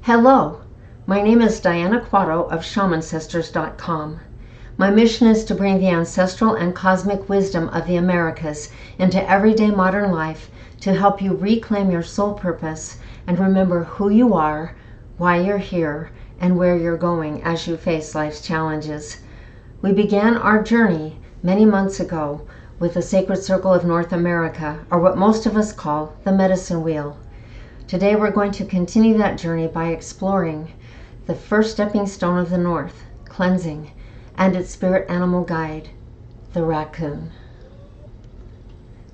Hello, my name is Diana Quatto of ShamanSisters.com. My mission is to bring the ancestral and cosmic wisdom of the Americas into everyday modern life to help you reclaim your soul purpose and remember who you are, why you're here, and where you're going as you face life's challenges. We began our journey many months ago with the Sacred Circle of North America, or what most of us call the Medicine Wheel. Today we're going to continue that journey by exploring the first stepping stone of the North, cleansing, and its spirit animal guide, the raccoon.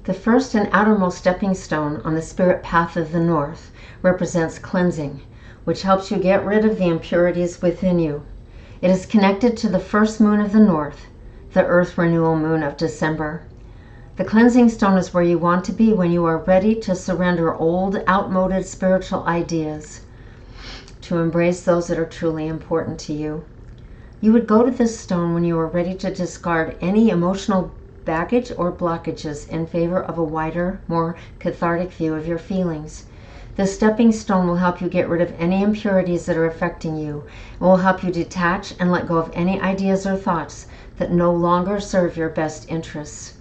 The first and outermost stepping stone on the spirit path of the North represents cleansing, which helps you get rid of the impurities within you. It is connected to the first moon of the North, the Earth renewal moon of December. The cleansing stone is where you want to be when you are ready to surrender old, outmoded spiritual ideas, to embrace those that are truly important to you. You would go to this stone when you are ready to discard any emotional baggage or blockages in favor of a wider, more cathartic view of your feelings. This stepping stone will help you get rid of any impurities that are affecting you, and will help you detach and let go of any ideas or thoughts that no longer serve your best interests.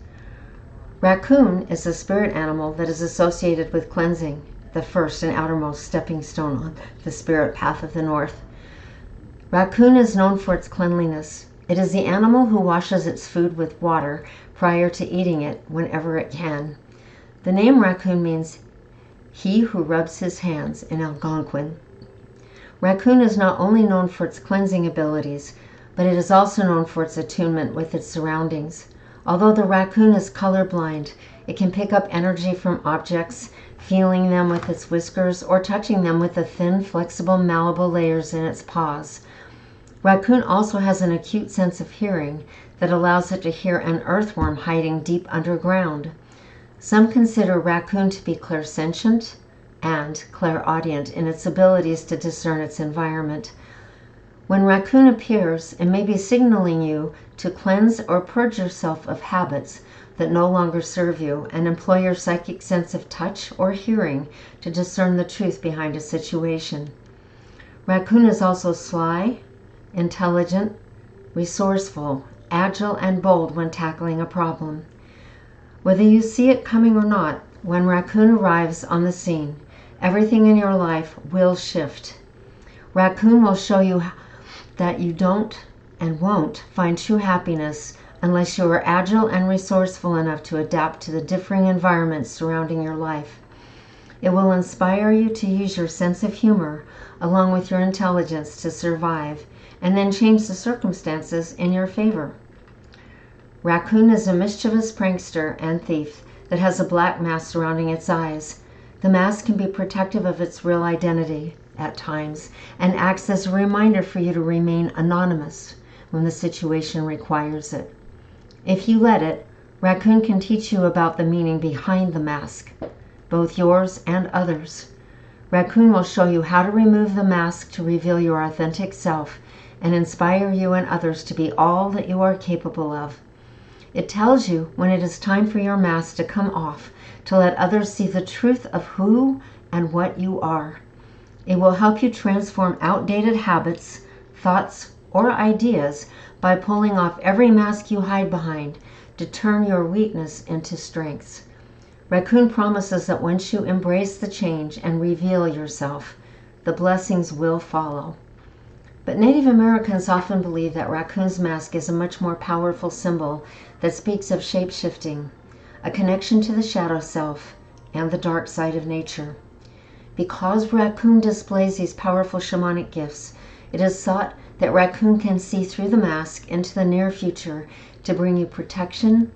Raccoon is the spirit animal that is associated with cleansing, the first and outermost stepping stone on the spirit path of the North. Raccoon is known for its cleanliness. It is the animal who washes its food with water prior to eating it whenever it can. The name raccoon means he who rubs his hands in Algonquin. Raccoon is not only known for its cleansing abilities, but it is also known for its attunement with its surroundings. Although the raccoon is colorblind, it can pick up energy from objects, feeling them with its whiskers or touching them with the thin, flexible, malleable layers in its paws. Raccoon also has an acute sense of hearing that allows it to hear an earthworm hiding deep underground. Some consider raccoon to be clairsentient and clairaudient in its abilities to discern its environment. When raccoon appears, it may be signaling you to cleanse or purge yourself of habits that no longer serve you and employ your psychic sense of touch or hearing to discern the truth behind a situation. Raccoon is also sly, intelligent, resourceful, agile, and bold when tackling a problem. Whether you see it coming or not, when raccoon arrives on the scene, everything in your life will shift. Raccoon will show you that you don't and won't find true happiness unless you are agile and resourceful enough to adapt to the differing environments surrounding your life. It will inspire you to use your sense of humor along with your intelligence to survive and then change the circumstances in your favor. Raccoon is a mischievous prankster and thief that has a black mask surrounding its eyes. The mask can be protective of its real identity at times and acts as a reminder for you to remain anonymous when the situation requires it. If you let it, Raccoon can teach you about the meaning behind the mask, both yours and others. Raccoon will show you how to remove the mask to reveal your authentic self and inspire you and others to be all that you are capable of. It tells you when it is time for your mask to come off to let others see the truth of who and what you are. It will help you transform outdated habits, thoughts, or ideas by pulling off every mask you hide behind to turn your weakness into strengths. Raccoon promises that once you embrace the change and reveal yourself, the blessings will follow. But Native Americans often believe that Raccoon's mask is a much more powerful symbol that speaks of shape-shifting, a connection to the shadow self, and the dark side of nature. Because Raccoon displays these powerful shamanic gifts, it is thought that Raccoon can see through the mask into the near future to bring you protection,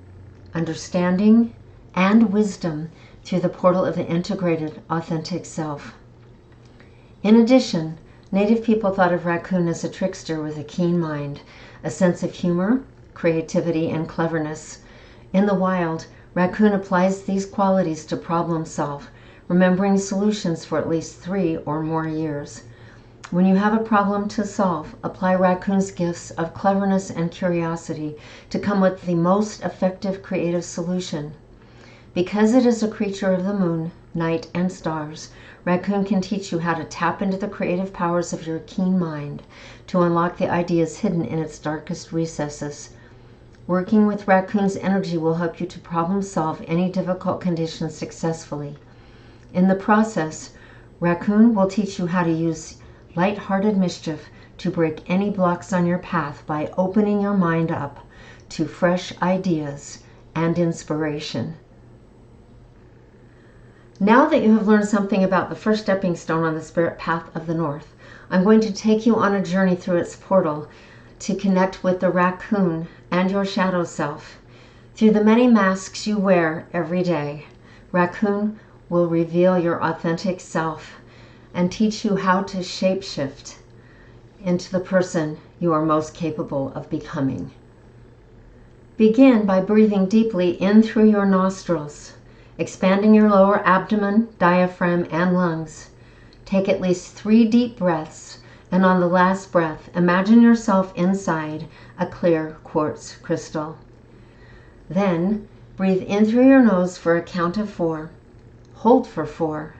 understanding, and wisdom through the portal of the integrated, authentic self. In addition, Native people thought of Raccoon as a trickster with a keen mind, a sense of humor, creativity, and cleverness. In the wild, Raccoon applies these qualities to problem solve, remembering solutions for at least 3 or more years. When you have a problem to solve, apply Raccoon's gifts of cleverness and curiosity to come with the most effective creative solution. Because it is a creature of the moon, night, and stars, Raccoon can teach you how to tap into the creative powers of your keen mind to unlock the ideas hidden in its darkest recesses. Working with Raccoon's energy will help you to problem solve any difficult conditions successfully. In the process, Raccoon will teach you how to use light-hearted mischief to break any blocks on your path by opening your mind up to fresh ideas and inspiration. Now that you have learned something about the first stepping stone on the spirit path of the North, I'm going to take you on a journey through its portal to connect with the Raccoon and your shadow self. Through the many masks you wear every day, Raccoon will reveal your authentic self and teach you how to shapeshift into the person you are most capable of becoming. Begin by breathing deeply in through your nostrils, expanding your lower abdomen, diaphragm, and lungs. Take at least 3 deep breaths, and on the last breath, imagine yourself inside a clear quartz crystal. Then, breathe in through your nose for a count of 4. Hold for 4.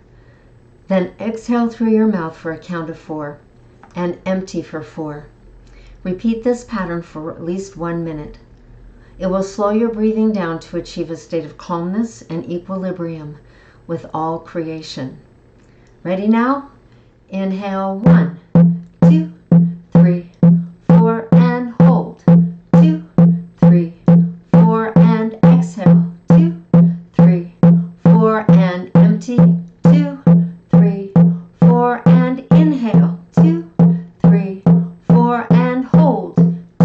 Then exhale through your mouth for a count of 4, and empty for 4. Repeat this pattern for at least 1 minute. It will slow your breathing down to achieve a state of calmness and equilibrium with all creation. Ready now? Inhale 1, 2, 3, 4, and hold. 2, 3, 4, and exhale. 2, 3, 4, and empty. 2, 3, 4, and inhale. 2, 3, 4, and hold.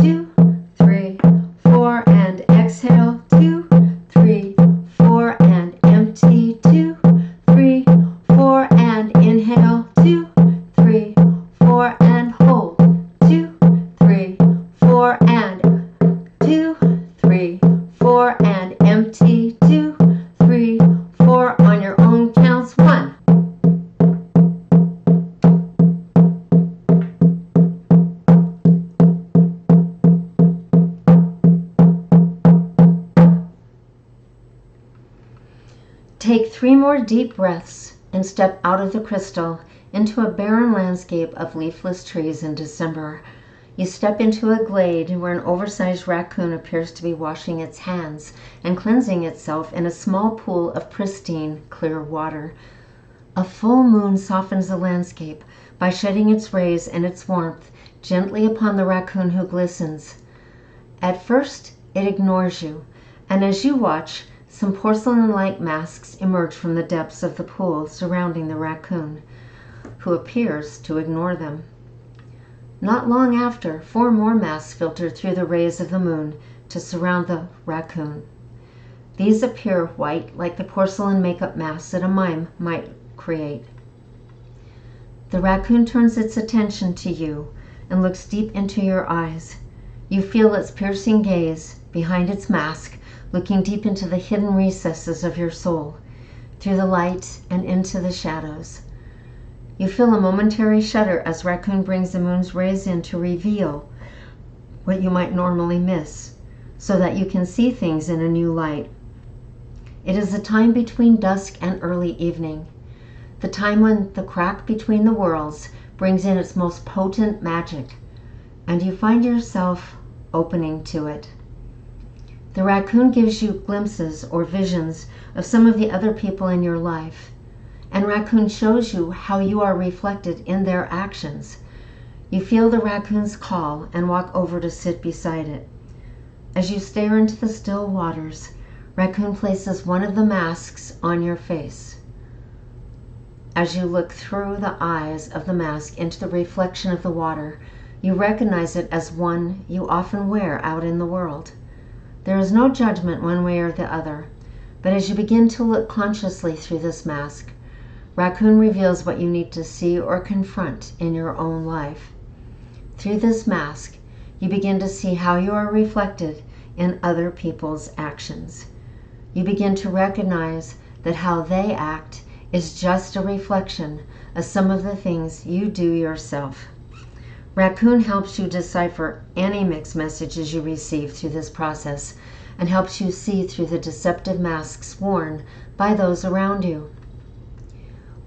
2, 3, 4, and exhale. 2, 3, 4, and empty. 2, 3, 4, and inhale. 2, 3, 4, and hold. 2, 3, 4, and 2, 3, 4, and empty. 2, 3, 4 on your own counts. 1. Take 3 more deep breaths and step out of the crystal into a barren landscape of leafless trees in December. You step into a glade where an oversized raccoon appears to be washing its hands and cleansing itself in a small pool of pristine, clear water. A full moon softens the landscape by shedding its rays and its warmth gently upon the raccoon who glistens. At first, it ignores you, and as you watch, some porcelain-like masks emerge from the depths of the pool surrounding the raccoon, who appears to ignore them. Not long after, 4 more masks filter through the rays of the moon to surround the raccoon. These appear white like the porcelain makeup masks that a mime might create. The raccoon turns its attention to you and looks deep into your eyes. You feel its piercing gaze behind its mask, looking deep into the hidden recesses of your soul, through the light and into the shadows. You feel a momentary shudder as Raccoon brings the moon's rays in to reveal what you might normally miss, so that you can see things in a new light. It is the time between dusk and early evening, the time when the crack between the worlds brings in its most potent magic, and you find yourself opening to it. The raccoon gives you glimpses or visions of some of the other people in your life, and Raccoon shows you how you are reflected in their actions. You feel the raccoon's call and walk over to sit beside it. As you stare into the still waters, Raccoon places one of the masks on your face. As you look through the eyes of the mask into the reflection of the water, you recognize it as one you often wear out in the world. There is no judgment one way or the other, but as you begin to look consciously through this mask, Raccoon reveals what you need to see or confront in your own life. Through this mask, you begin to see how you are reflected in other people's actions. You begin to recognize that how they act is just a reflection of some of the things you do yourself. Raccoon helps you decipher any mixed messages you receive through this process and helps you see through the deceptive masks worn by those around you.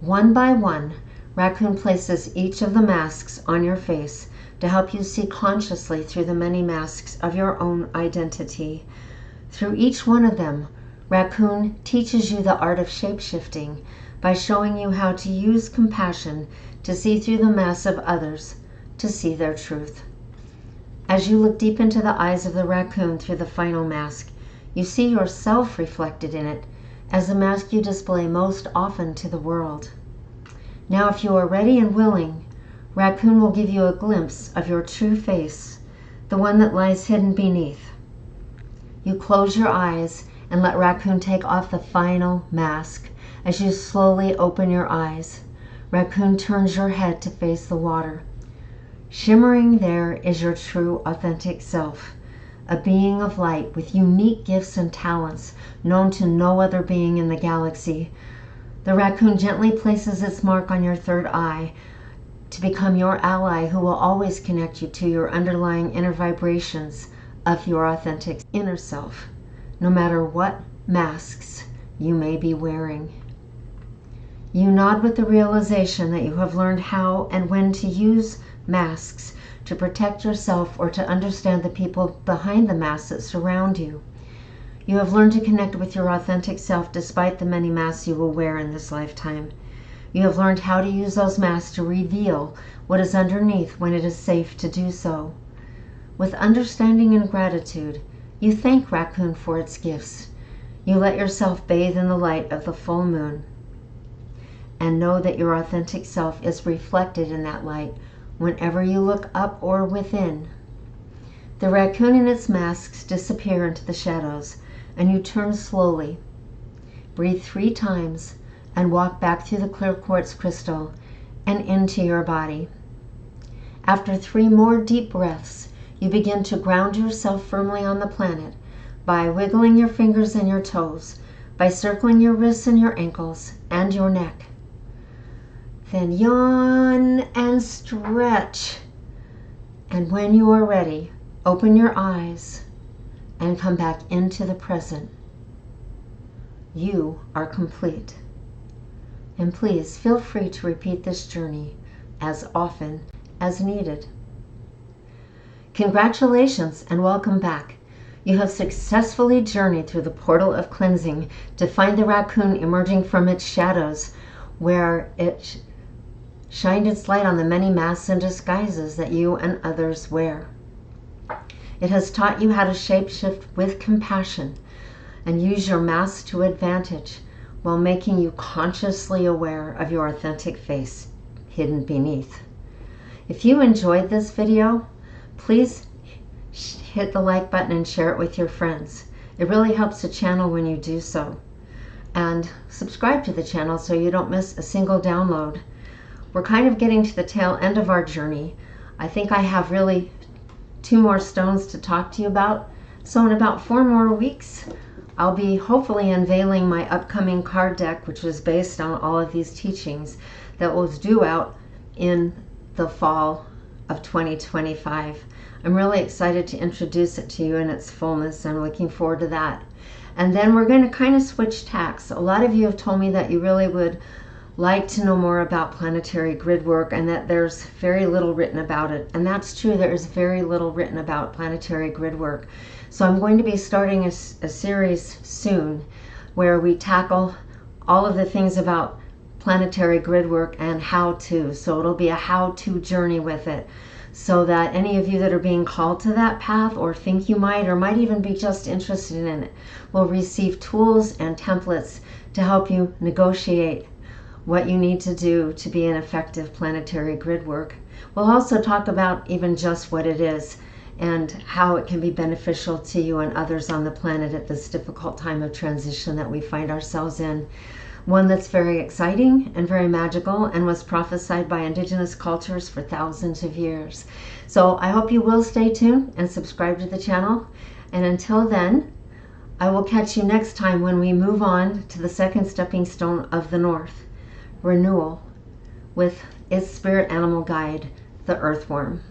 One by one, Raccoon places each of the masks on your face to help you see consciously through the many masks of your own identity. Through each one of them, Raccoon teaches you the art of shape-shifting by showing you how to use compassion to see through the masks of others, to see their truth. As you look deep into the eyes of the raccoon through the final mask, you see yourself reflected in it as the mask you display most often to the world. Now, if you are ready and willing, Raccoon will give you a glimpse of your true face, the one that lies hidden beneath. You close your eyes and let Raccoon take off the final mask. As you slowly open your eyes, Raccoon turns your head to face the water. Shimmering there is your true, authentic self, a being of light with unique gifts and talents known to no other being in the galaxy. The raccoon gently places its mark on your third eye to become your ally who will always connect you to your underlying inner vibrations of your authentic inner self, no matter what masks you may be wearing. You nod with the realization that you have learned how and when to use masks to protect yourself or to understand the people behind the masks that surround you. You have learned to connect with your authentic self despite the many masks you will wear in this lifetime. You have learned how to use those masks to reveal what is underneath when it is safe to do so. With understanding and gratitude, you thank Raccoon for its gifts. You let yourself bathe in the light of the full moon and know that your authentic self is reflected in that light whenever you look up or within. The raccoon and its masks disappear into the shadows, and you turn slowly. Breathe 3 times and walk back through the clear quartz crystal and into your body. After 3 more deep breaths, you begin to ground yourself firmly on the planet by wiggling your fingers and your toes, by circling your wrists and your ankles and your neck. Then yawn and stretch. And when you are ready, open your eyes and come back into the present. You are complete. And please feel free to repeat this journey as often as needed. Congratulations and welcome back. You have successfully journeyed through the portal of cleansing to find the raccoon emerging from its shadows, where it shined its light on the many masks and disguises that you and others wear. It has taught you how to shapeshift with compassion and use your mask to advantage while making you consciously aware of your authentic face hidden beneath. If you enjoyed this video, please hit the like button and share it with your friends. It really helps the channel when you do so. And subscribe to the channel so you don't miss a single download. We're kind of getting to the tail end of our journey. I think I have really 2 more stones to talk to you about. So in about 4 more weeks, I'll be hopefully unveiling my upcoming card deck, which is based on all of these teachings that was due out in the fall of 2025. I'm really excited to introduce it to you in its fullness and looking forward to that. And then we're going to kind of switch tacks. A lot of you have told me that you really would like to know more about planetary grid work and that there's very little written about it. And that's true, there is very little written about planetary grid work. So I'm going to be starting a series soon where we tackle all of the things about planetary grid work and how to. So it'll be a how-to journey with it, so that any of you that are being called to that path or think you might or might even be just interested in it will receive tools and templates to help you negotiate what you need to do to be an effective planetary grid work. We'll also talk about even just what it is and how it can be beneficial to you and others on the planet at this difficult time of transition that we find ourselves in. One that's very exciting and very magical and was prophesied by indigenous cultures for thousands of years. So I hope you will stay tuned and subscribe to the channel. And until then, I will catch you next time when we move on to the second stepping stone of the North, renewal, with its spirit animal guide, the earthworm.